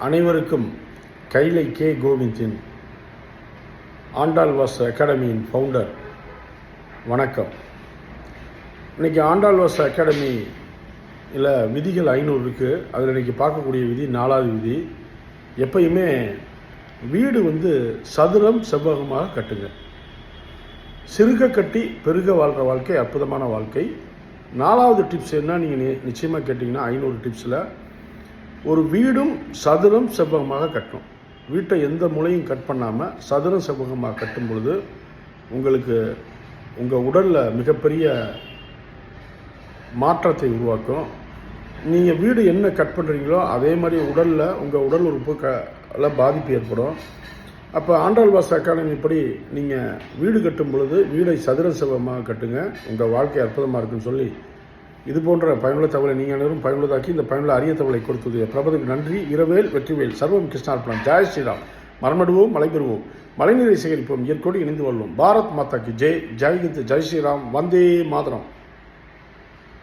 அனைவருக்கும் கைலை K கோவிந்தின் ஆண்டாள்வாஸ் அகாடமியின் founder வணக்கம். இன்றைக்கி ஆண்டாள்வாஸ் அகாடமியில் விதிகள் 500 இருக்குது. அதில் இன்றைக்கி பார்க்கக்கூடிய விதி 4வது விதி. எப்பயுமே வீடு சதுரம் செவ்வகமாக கட்டுங்க. சிறுக கட்டி பெருக வாழ்கிற வாழ்க்கை அற்புதமான வாழ்க்கை. 4வது டிப்ஸ் என்ன நீங்கள் நிச்சயமாக கேட்டிங்கன்னா 500 டிப்ஸில் ஒரு வீடும் சதுரம் செவ்வகமாக கட்டணும். வீட்டை எந்த மூலையும் கட் பண்ணாமல் சதுரம் செவ்வகமாக கட்டும் பொழுது உங்களுக்கு உங்கள் உடலில் மிகப்பெரிய மாற்றத்தை உருவாக்கும். நீங்கள் வீடு என்ன கட் பண்ணுறீங்களோ அதே மாதிரி உடலில் உங்கள் உடல் உறுப்புல பாதிப்பு ஏற்படும். அப்போ ஆண்டாள்வாஸ் அகாடமி படி நீங்கள் வீடு கட்டும் பொழுது வீடை சதுர செவ்வகமாக கட்டுங்க. உங்கள் வாழ்க்கை அற்புதமாக இருக்குன்னு சொல்லி இது போன்ற பயனுள்ள தகவலை நீங்கள் அனைவரும் பயனுள்ளதாக்கி இந்த பயனுள்ள அரிய தகவலை கொடுத்தது பிரபதுக்கு நன்றி. இரவேல் வெற்றிவேல் சர்வம் கிருஷ்ணார்ப்பணம். ஜெய் ஸ்ரீராம். மரமடுவோம், மழை பெறுவோம், மழைநீரை சேகரிப்போம், இயற்கையோடு இணைந்து கொள்வோம். பாரத் மாதா கி ஜெய். ஜெய்ஹிந்த், ஜெய் ஸ்ரீராம், வந்தே மாதரம்.